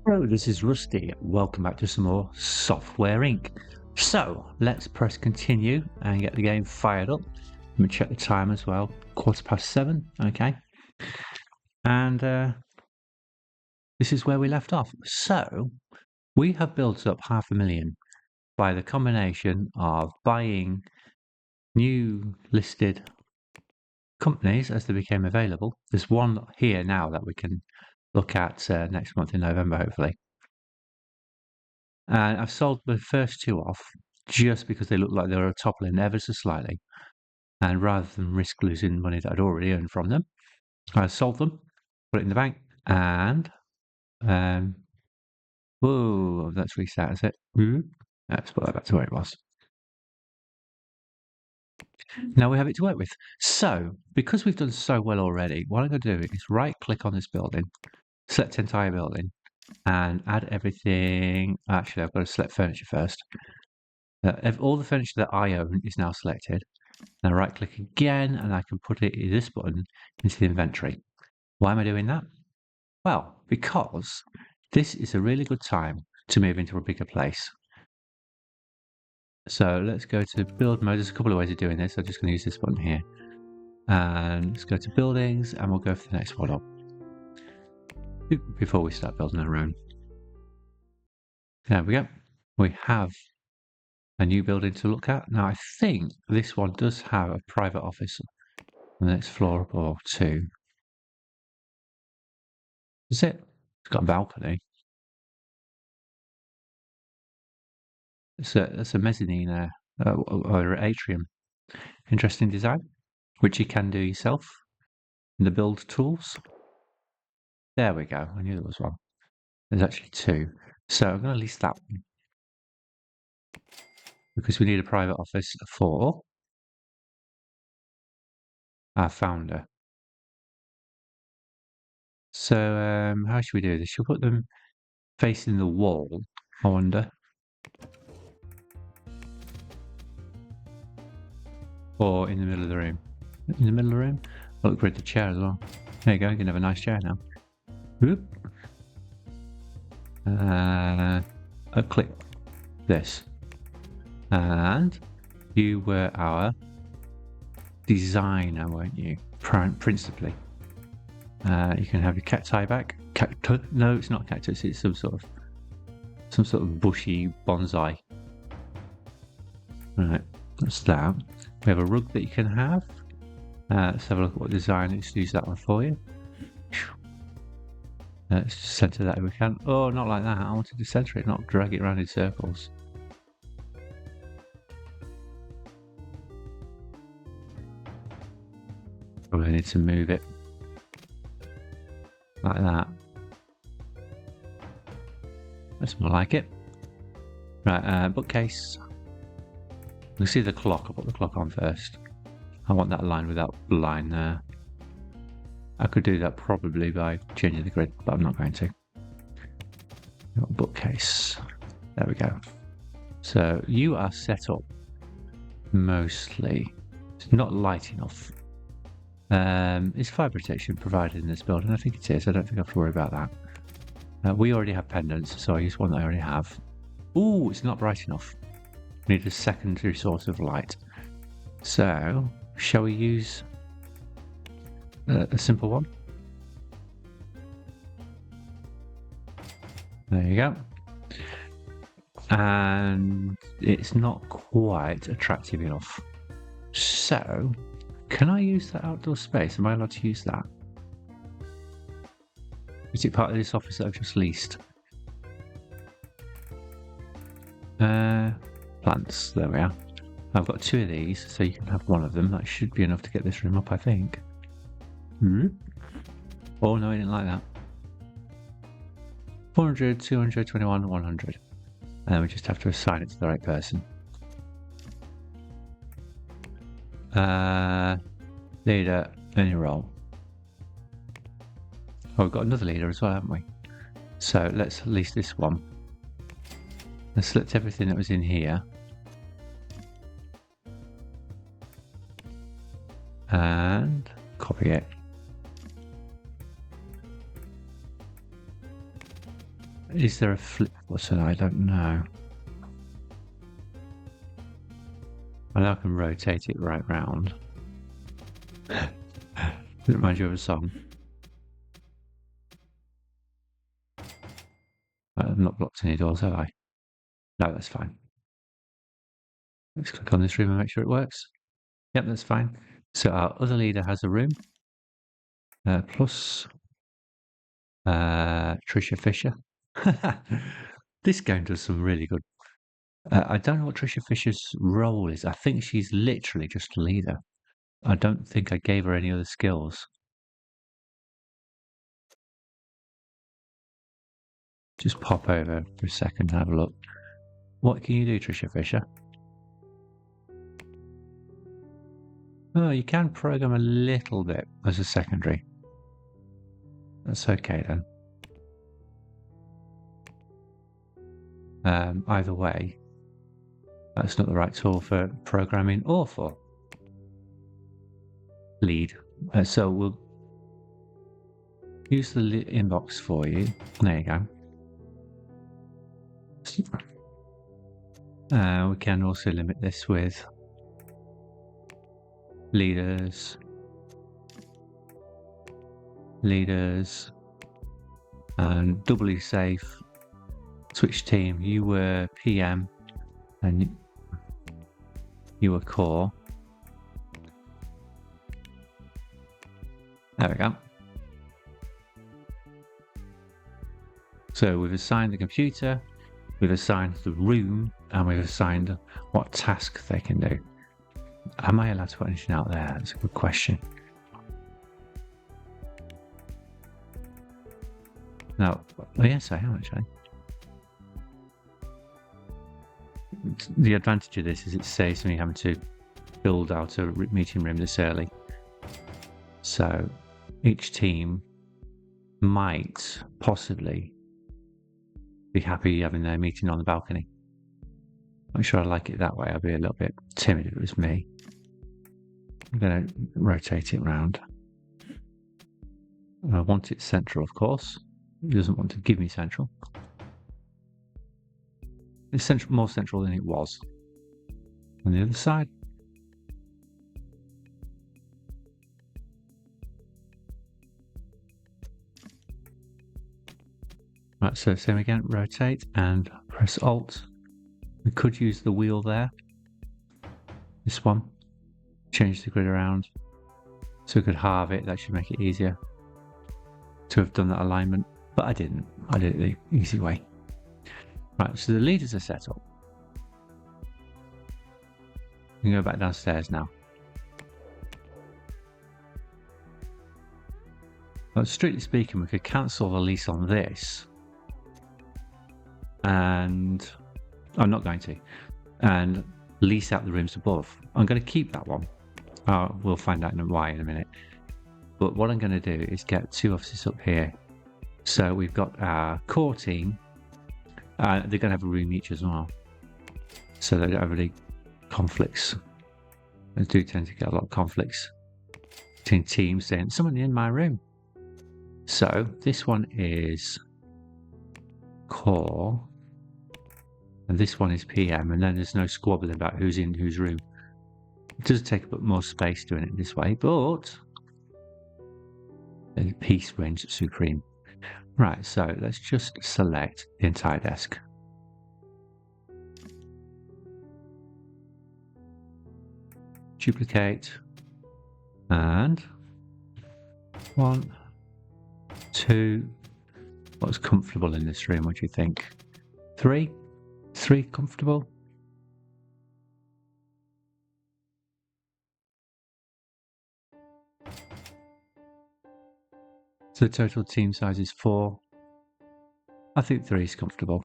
Hello, this is Rusty. Welcome back to some more Software Inc. So let's press continue and get the game fired up. Let me check the time as well. 7:15. Okay. And this is where we left off. So we have built up 500,000 by the combination of buying new listed companies as they became available. There's one here now that we can look at next month in November, hopefully. And I've sold the first two off just because they looked like they were toppling ever so slightly. And rather than risk losing money that I'd already earned from them, I sold them, put it in the bank, and whoa, let's restart, is it? Let's put that back to where it was. Now we have it to work with. So, because we've done so well already, what I'm going to do is right click on this building, select entire building, and add everything. Actually, I've got to select furniture first. All the furniture that I own is now selected. Now right click again and I can put it in this button into the inventory. Why am I doing that? Well, because this is a really good time to move into a bigger place. So let's go to build mode. There's a couple of ways of doing this. I'm just going to use this button here. And let's go to buildings and we'll go for the next one up before we start building our own. There we go. We have a new building to look at. Now I think this one does have a private office on the next floor or two. Is it? It's got a balcony. It's a mezzanine or atrium. Interesting design, which you can do yourself in the build tools. There we go. I knew there was one. There's actually two. So I'm going to list that one because we need a private office for our founder. So how should we do this? Should we put them facing the wall? I wonder. Or in the middle of the room? In the middle of the room? Look for the chair as well. There you go. You can have a nice chair now. Whoop. I'll click this. And you were our designer, weren't you? Principally. You can have your cacti back. No, it's not cactus. It's some sort of bushy bonsai. Right, that's that. We have a rug that you can have. Let's have a look at what design. Let's use that one for you. Let's just center that if we can. Oh, not like that. I wanted to center it, not drag it around in circles. Probably need to move it like that. That's more like it. Right, bookcase. You see the clock. I'll put the clock on first. I want that aligned with that line there. I could do that probably by changing the grid, but I'm not going to. Bookcase. There we go. So you are set up mostly. It's not light enough. Is fire protection provided in this building? I think it is. I don't think I have to worry about that. We already have pendants, so I use one that I already have. Ooh, it's not bright enough. We need a secondary source of light. So, shall we use a simple one? There you go. And it's not quite attractive enough. So, can I use that outdoor space? Am I allowed to use that? Is it part of this office that I've just leased? Plants, there we are. I've got two of these, so you can have one of them. That should be enough to get this room up, I think. Oh no, I didn't like that. 400, 200, 21, 100. And then we just have to assign it to the right person. Leader, any role. Oh, we've got another leader as well, haven't we? So let's lease this one. Let's select everything that was in here. And copy it. Is there a flip button? I don't know. I know I can rotate it right round. Does it remind you of a song? I've not blocked any doors, have I? No, that's fine. Let's click on this room and make sure it works. Yep, that's fine. So our other leader has a room. Plus Trisha Fisher. This game does some really good. I don't know what Trisha Fisher's role is. I think she's literally just a leader. I don't think I gave her any other skills. Just pop over for a second and have a look. What can you do, Trisha Fisher? Oh, you can program a little bit as a secondary. That's okay then. Either way, that's not the right tool for programming or for lead. So we'll use the inbox for you. There you go. We can also limit this with leaders, and doubly safe. Switch team. You were PM and you were core. There we go. So we've assigned the computer, we've assigned the room, and we've assigned what task they can do. Am I allowed to put anything out there? That's a good question. No. Oh, yes, I am actually. The advantage of this is it saves me having to build out a meeting room this early. So each team might possibly be happy having their meeting on the balcony. I'm sure I like it that way. I'd be a little bit timid if it was me. I'm going to rotate it round. I want it central, of course. It doesn't want to give me central. It's more central than it was. On the other side. Right, so same again, rotate and press Alt. We could use the wheel there. This one. Change the grid around. So we could halve it, that should make it easier to have done that alignment. But I didn't. I did it the easy way. Right, so the leaders are set up. We can go back downstairs now. Well, strictly speaking, we could cancel the lease on this. And I'm not going to. And lease out the rooms above. I'm going to keep that one. We'll find out why in a minute. But what I'm going to do is get 2 offices up here. So we've got our core team. They're going to have a room each as well. So they don't have any conflicts. They do tend to get a lot of conflicts between teams saying, someone in my room. So this one is core. And this one is PM. And then there's no squabbling about who's in whose room. It does take a bit more space doing it this way, but the peace reigns supreme. Right, so let's just select the entire desk. Duplicate. And 1, 2. What's comfortable in this room? What do you think? 3? 3 comfortable? So the total team size is 4. I think 3 is comfortable.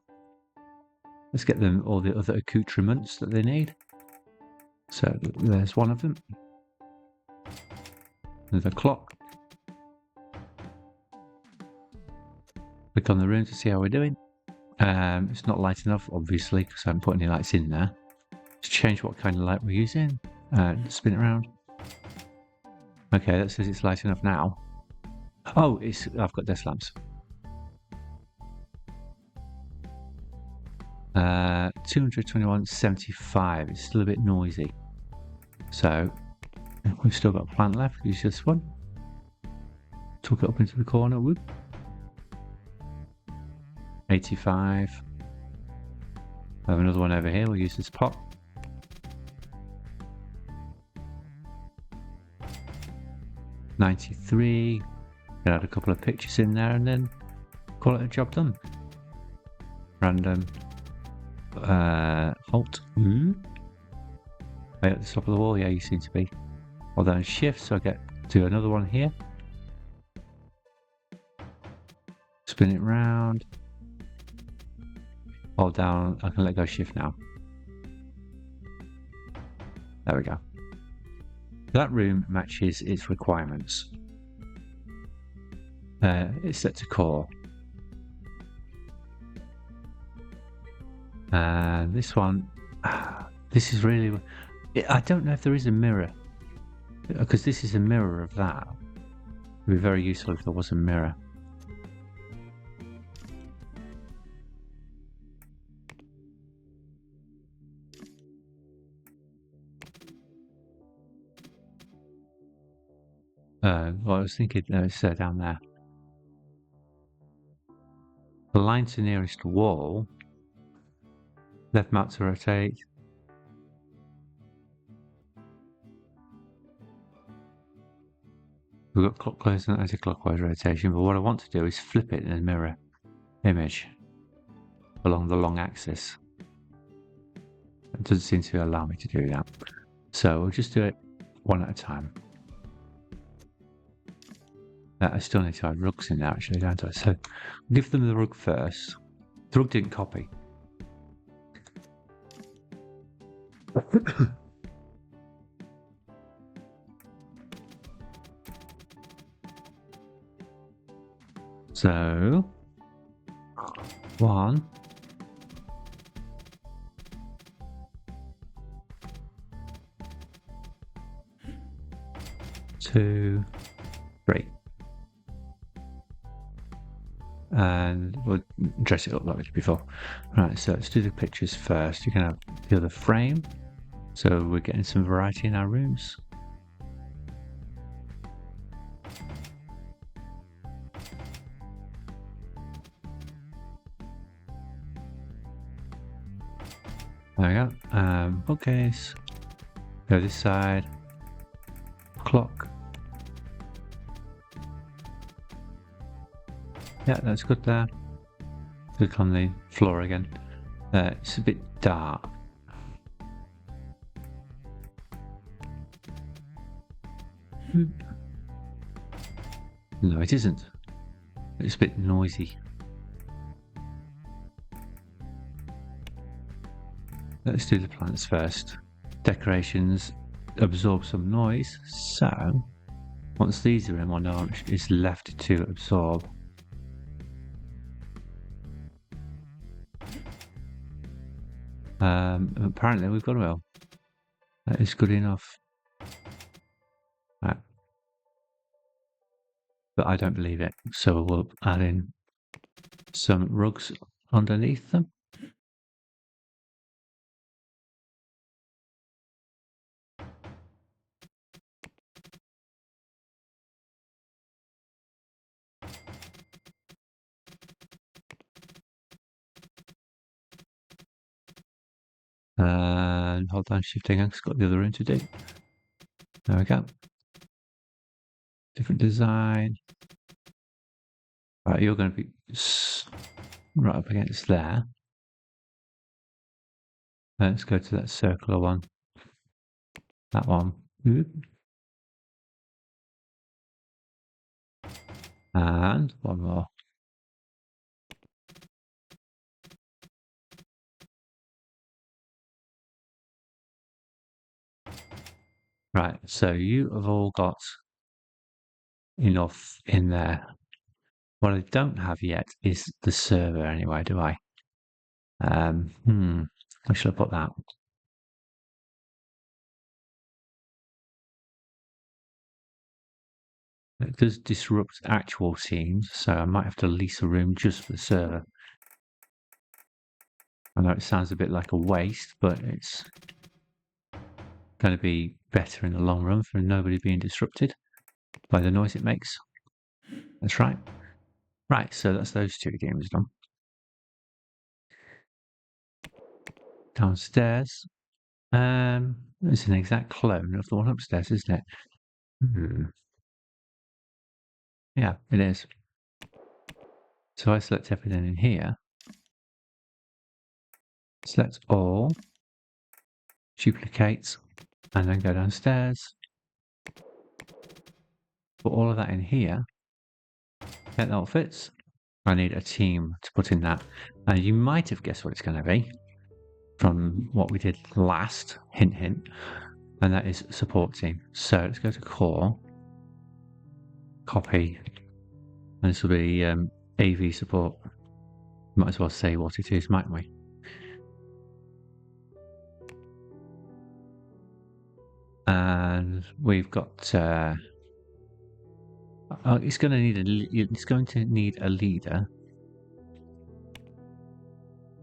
Let's get them all the other accoutrements that they need. So there's one of them. Another clock. Click on the room to see how we're doing. It's not light enough, obviously, because I haven't put any lights in there. Let's change what kind of light we're using. Spin it around. Okay, that says it's light enough now. Oh, I've got desk lamps. 221.75. It's still a bit noisy. So we've still got a plant left. Use this one. Tuck it up into the corner. Whoop. 85. I have another one over here. We'll use this pot. 93. Can add a couple of pictures in there and then call it a job done. Random. Halt. Right at the top of the wall. Yeah, you seem to be. Hold down shift so I get to another one here. Spin it round. Hold down. I can let go shift now. There we go. That room matches its requirements. It's set to core. And this one, this is really... I don't know if there is a mirror. Because this is a mirror of that. It would be very useful if there was a mirror. Well, I was thinking, no, it's down there. Align to nearest wall. Left mouse to rotate. We've got clockwise and anti-clockwise rotation, but what I want to do is flip it in a mirror image along the long axis. It doesn't seem to allow me to do that. So we'll just do it one at a time. I still need to add rugs in there actually, don't I? So give them the rug first. The rug didn't copy. So 1, 2, 3. And we'll dress it up like we did before. Right, so let's do the pictures first. You can have the other frame. So we're getting some variety in our rooms. There we go. Bookcase. Go this side. Clock. Yeah, that's good there. Click on the floor again. It's a bit dark. No, it isn't. It's a bit noisy. Let's do the plants first. Decorations absorb some noise, so once these are in, one orange is left to absorb. Apparently we've got a well. That is good enough. Right. But I don't believe it, so we'll add in some rugs underneath them. And hold down shift again, it's got the other room to do. There we go. Different design. Right, you're going to be right up against there. Let's go to that circular one. That one. And one more. Right, so you have all got enough in there. What I don't have yet is the server anyway, do I? Where should I put that? It does disrupt actual scenes, so I might have to lease a room just for the server. I know it sounds a bit like a waste, but it's going to be better in the long run for nobody being disrupted by the noise it makes. That's right. Right, so that's those two games done. Downstairs. It's an exact clone of the one upstairs, isn't it? Yeah, it is. So I select everything in here. Select all. Duplicate. And then go downstairs. Put all of that in here. Get that all fits. I need a team to put in that. And you might have guessed what it's going to be from what we did last. Hint, hint. And that is support team. So let's go to core. Copy. And this will be AV support. Might as well say what it is, mightn't we? And we've got it's going to need a leader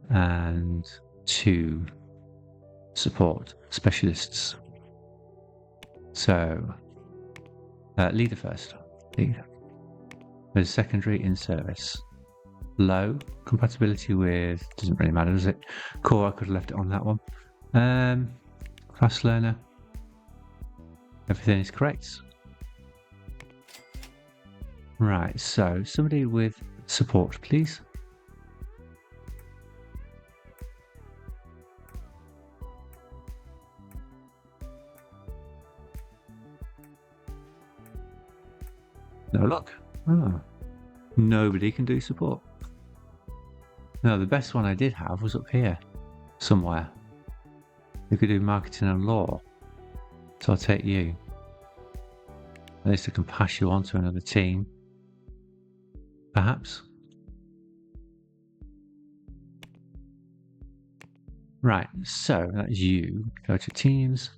and 2 support specialists. So leader first. Leader. There's secondary in service. Low compatibility with, doesn't really matter, does it? Core, I could have left it on that one. Fast learner. Everything is correct. Right, so somebody with support, please. No luck. Oh. Nobody can do support. No, the best one I did have was up here, somewhere. You could do marketing and law. So I'll take you. At least I can pass you on to another team. Perhaps. Right, so that's you. Go to teams.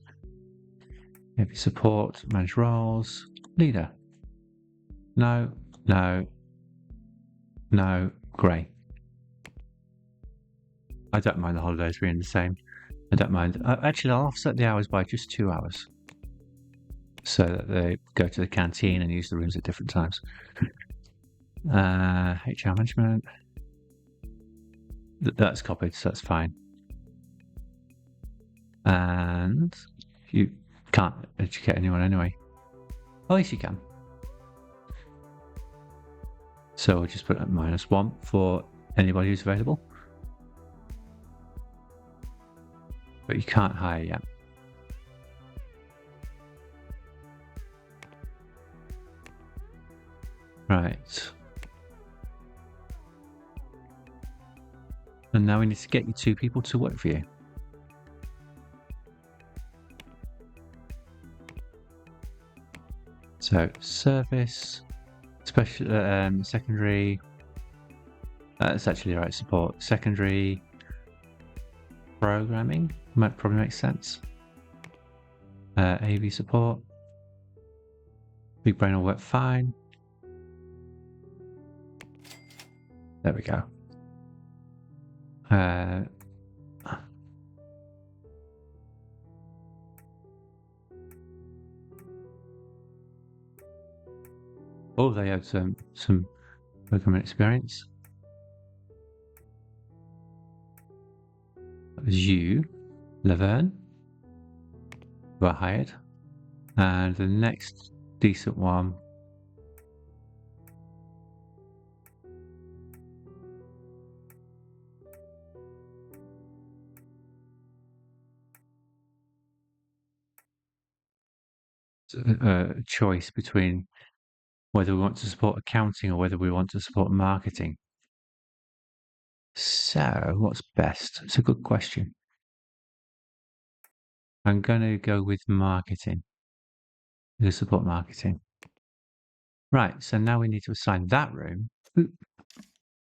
Maybe support, manage roles, leader. No, no, no, grey. I don't mind the holidays being the same. I don't mind. Actually, I'll offset the hours by just 2 hours. So that they go to the canteen and use the rooms at different times. HR management. That's copied, so that's fine. And you can't educate anyone anyway. Oh, yes, you can. So we'll just put at -1 for anybody who's available. But you can't hire yet. Right. And now we need to get you 2 people to work for you. So service, special, secondary. That's actually the right support. Secondary programming might probably make sense. AV support. Big brain will work fine. There we go. Oh, they have some programming experience. That was you, Laverne, were hired. And the next decent one. Choice between whether we want to support accounting or whether we want to support marketing. So, what's best? It's a good question. I'm going to go with marketing. To support marketing. Right, so now we need to assign that room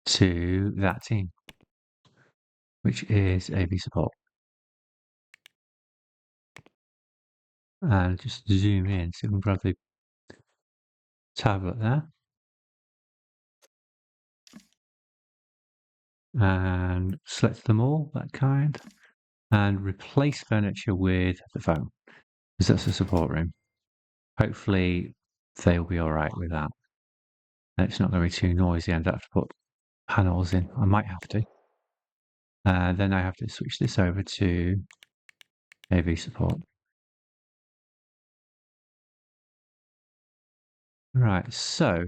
to that team, which is AV support. And just zoom in so we can grab the tablet there. and select them all, that kind, and replace furniture with the phone, because that's a support room. Hopefully they'll be all right with that. And it's not going to be too noisy and I have to put panels in. I might have to. Then I have to switch this over to AV support. Right, so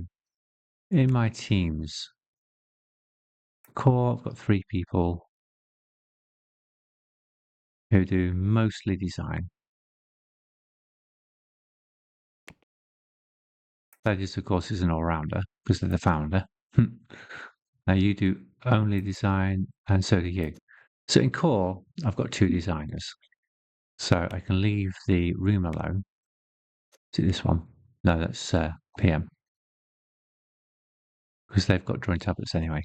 in my teams, core, I've got 3 people who do mostly design. Thaddeus, of course, is an all-rounder because they're the founder. Now you do only design, and so do you. So in core, I've got 2 designers. So I can leave the room alone. Is it this one? No, that's PM. Because they've got drawing tablets anyway.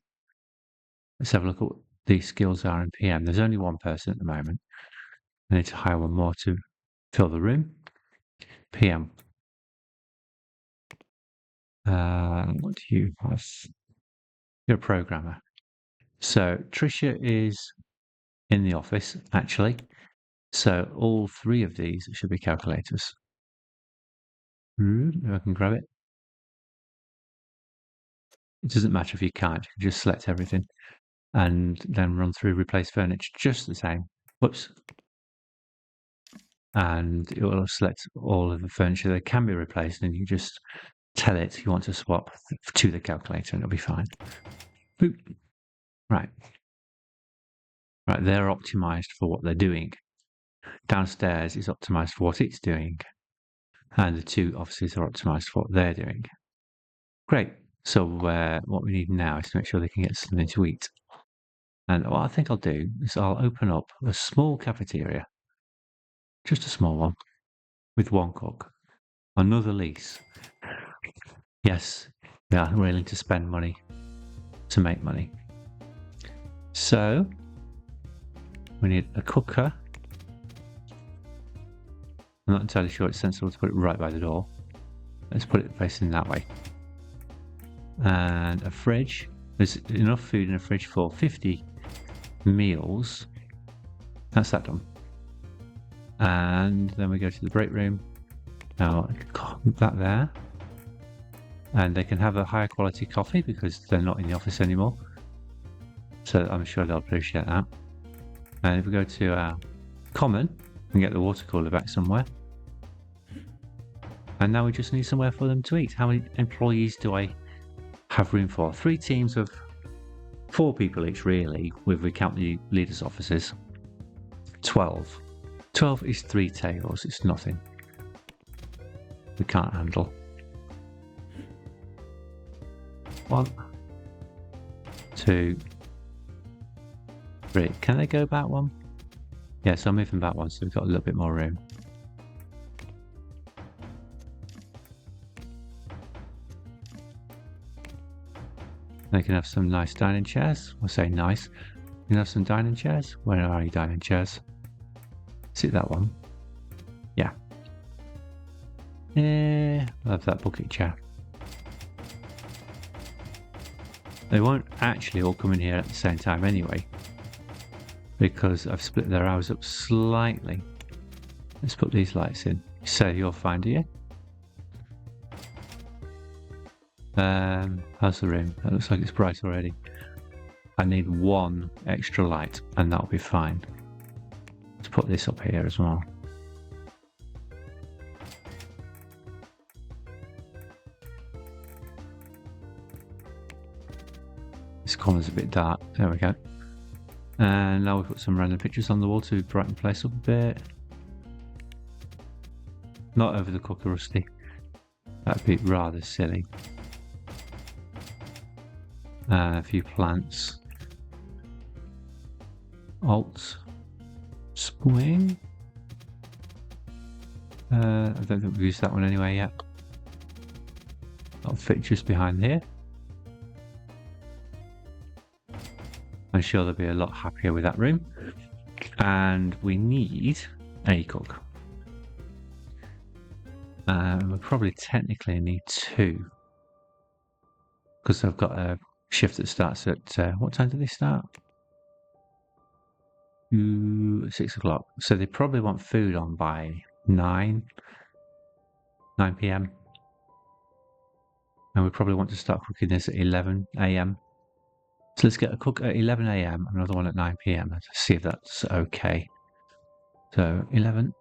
Let's have a look at what the skills are in PM. There's only 1 person at the moment. I need to hire 1 more to fill the room. PM. What do you have? You're a programmer. So Tricia is in the office, actually. So all 3 of these should be calculators. If I can grab it. It doesn't matter if you can't. You can just select everything and then run through replace furniture just the same. Whoops. And it will select all of the furniture that can be replaced, and you just tell it you want to swap to the calculator and it'll be fine. Boop. Right. Right, they're optimized for what they're doing. Downstairs is optimized for what it's doing. And the 2 offices are optimized for what they're doing. Great. So what we need now is to make sure they can get something to eat. And what I think I'll do is I'll open up a small cafeteria, just a small one, with 1 cook. Another lease. Yes, we are willing to spend money to make money. So we need a cooker. I'm not entirely sure it's sensible to put it right by the door. Let's put it facing that way. And a fridge. There's enough food in a fridge for 50 meals. That's that done. And then we go to the break room. Now, that there. And they can have a higher quality coffee because they're not in the office anymore. So I'm sure they'll appreciate that. And if we go to common, we can get the water cooler back somewhere. And now we just need somewhere for them to eat. How many employees do I have room for? 3 teams of 4 people each, really, if we count the leaders' offices. 12. 12 is 3 tables. It's nothing. We can't handle. 1, 2, 3. Can they go back 1? Yeah, so I'm moving back 1, so we've got a little bit more room. They can have some nice dining chairs. We'll say nice. You can have some dining chairs. Where are you dining chairs? Is it that one? Yeah. I love that bucket chair. They won't actually all come in here at the same time anyway, because I've split their hours up slightly. Let's put these lights in. So you're fine, do you? How's the room? That looks like it's bright already. I need 1 extra light and that'll be fine. Let's put this up here as well. This corner's a bit dark. There we go. And now we put some random pictures on the wall to brighten the place up a bit. Not over the cooker, Rusty. That'd be rather silly. A few plants. Alt. Swing. I don't think we've used that one anyway yet. That'll fit just behind here. I'm sure they'll be a lot happier with that room. And we need a cook. We probably technically need 2. Because I've got a shift that starts at, what time do they start? 6 o'clock. So they probably want food on by 9 p.m. And we probably want to start cooking this at 11 a.m. So let's get a cook at 11 a.m. and another one at 9 p.m. Let's see if that's okay. So 11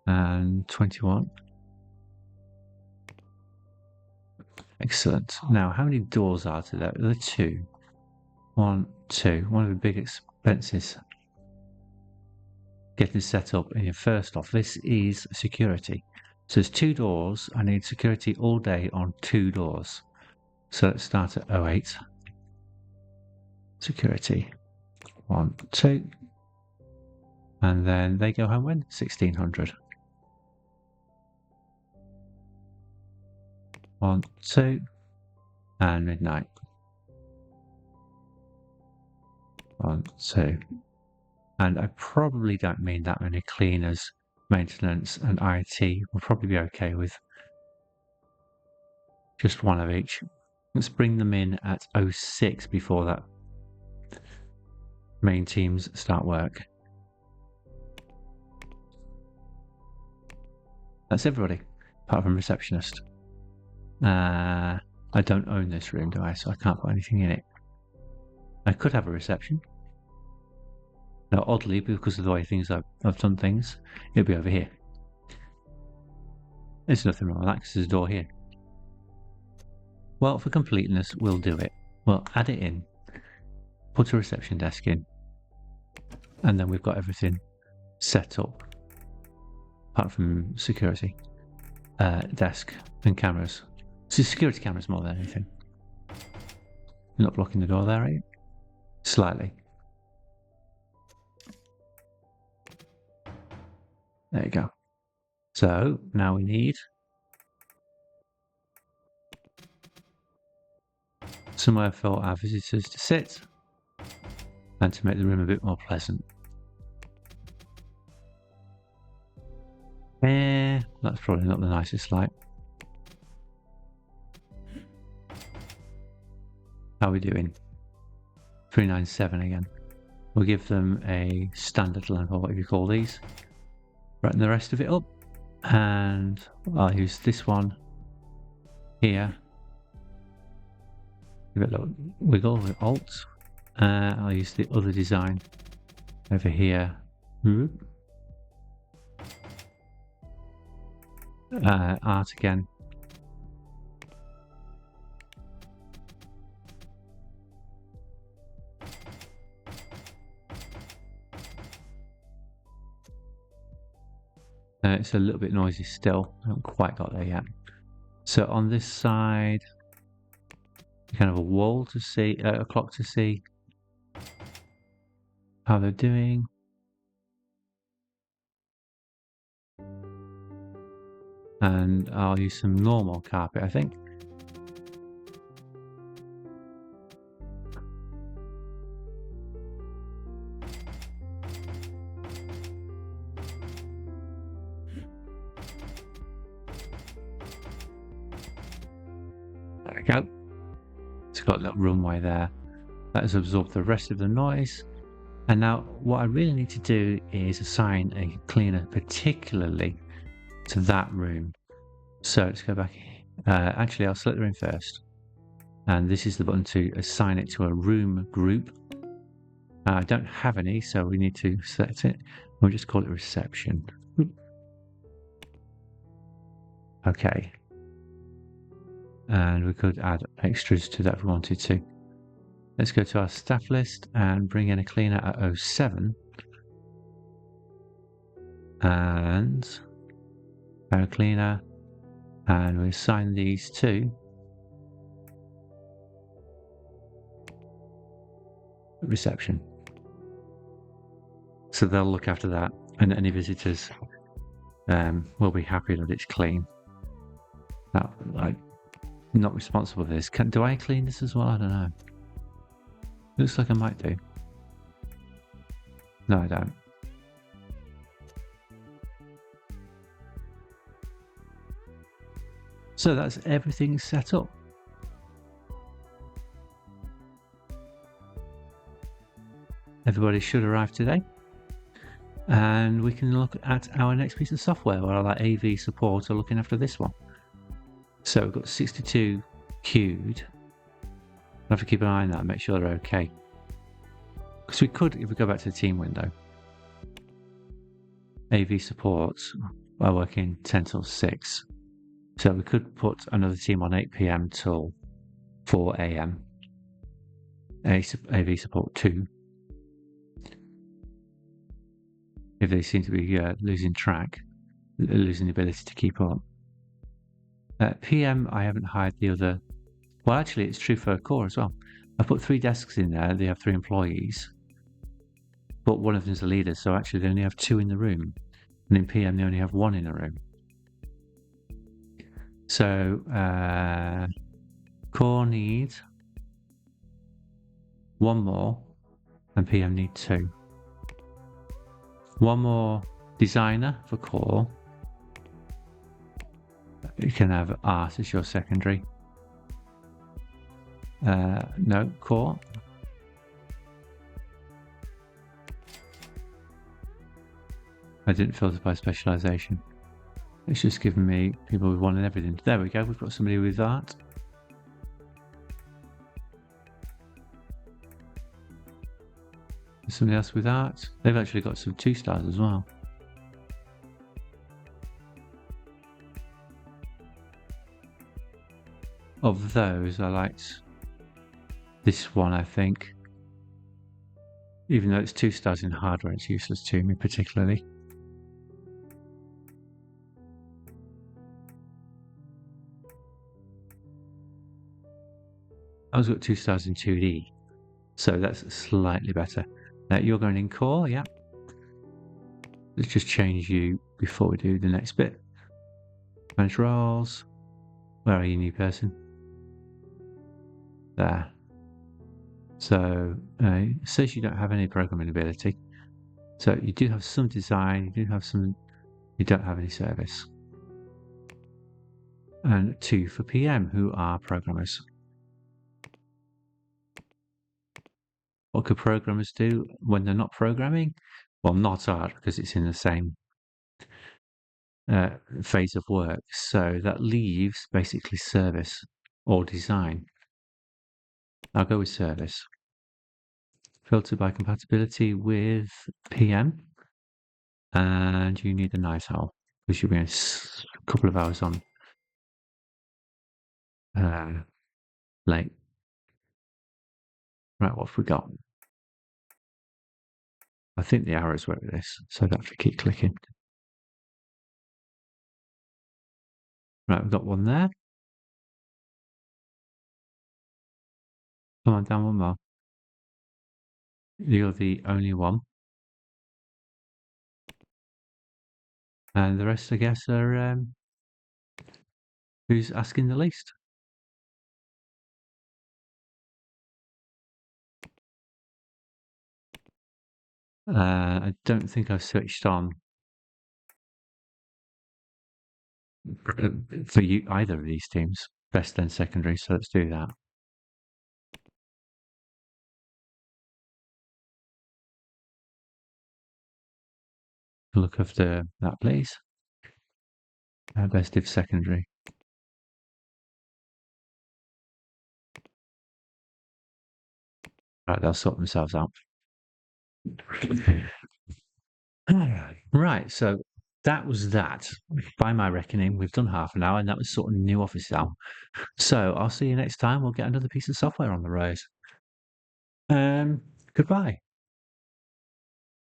and 21. Excellent. Now, how many doors are there? There are 2. 1, 2. One of the big expenses getting set up in your first off. This is security. So there's 2 doors. I need security all day on 2 doors. So let's start at 08. Security. 1, 2. And then they go home when? 1600. 1, 2. And midnight. 1, 2. And I probably don't mean that many cleaners, maintenance and IT. We'll probably be okay with just one of each. Let's bring them in at 06 before that main teams start work. That's everybody, apart from receptionist. I don't own this room, do I? So I can't put anything in it. I could have a reception. Now, oddly, because of the way things I've done things, it'll be over here. There's nothing wrong with that because there's a door here. Well, for completeness, we'll do it. We'll add it in, put a reception desk in, and then we've got everything set up, apart from security, desk and cameras. So security cameras more than anything. You're not blocking the door there, are you? Slightly. There you go. So now we need somewhere for our visitors to sit and to make the room a bit more pleasant. That's probably not the nicest light. How are we doing? 397 again. We'll give them a standard lamp, or whatever you call these. Brighten the rest of it up. And I'll use this one here. Give it a little wiggle with Alt. I'll use the other design over here. Art again. It's a little bit noisy still. I haven't quite got there yet. So on this side, kind of a wall to see, a clock to see how they're doing. And I'll use some normal carpet, I think. There we go. It's got a little runway there. That has absorbed the rest of the noise. And now what I really need to do is assign a cleaner particularly to that room. So let's go back. Actually, I'll select the room first. And this is the button to assign it to a room group. I don't have any, so we need to select it. We'll just call it reception. Okay. And we could add extras to that if we wanted to. Let's go to our staff list and bring in a cleaner at 07. And our cleaner. And we assign these to reception. So they'll look after that, and any visitors will be happy that it's clean. Now, I'm not responsible for this. Do I clean this as well? I don't know. Looks like I might do. No, I don't. So that's everything set up. Everybody should arrive today. And we can look at our next piece of software while our AV support are looking after this one. So we've got 62 queued. I have to keep an eye on that and make sure they're okay. Because we could, if we go back to the team window, AV supports are working 10 till 6. So we could put another team on 8 p.m. till 4 a.m. AV support 2. If they seem to be losing track, losing the ability to keep up. PM, I haven't hired the other. Well, actually, it's true for Core as well. I put 3 desks in there. They have 3 employees, but one of them's a leader. So actually, they only have 2 in the room, and in PM, they only have 1 in the room. So Core needs 1 more, and PM need 2. 1 more designer for Core. You can have art as your secondary. No, Core. I didn't filter by specialization. It's just giving me people with 1 and everything. There we go. We've got somebody with art. Somebody else with art. They've actually got some 2 stars as well. Of those, I liked this one, I think. Even though it's 2 stars in hardware, it's useless to me particularly. I was got 2 stars in 2D, so that's slightly better. Now you're going in Core, yeah. Let's just change you before we do the next bit. Manage roles. Where are you, new person? There. So it says you don't have any programming ability. So you do have some design, you do have some, you don't have any service. And 2 for PM, who are programmers. What could programmers do when they're not programming? Well, not art, because it's in the same phase of work. So that leaves basically service or design. I'll go with service. Filter by compatibility with PM. And you need a night owl because you'll be a couple of hours on late. Right, what have we got? I think the arrows work with this, so I don't have to keep clicking. Right, we've got one there. Come on, down one more. You're the only one. And the rest, I guess, are who's asking the least. I don't think I've switched on for you either of these teams, best then secondary, so let's do that. Look after that, please. Best if secondary. Right, they'll sort themselves out. Right, so that was that. By my reckoning, we've done half an hour, and that was sort of new office hour. So I'll see you next time. We'll get another piece of software on the road. Goodbye.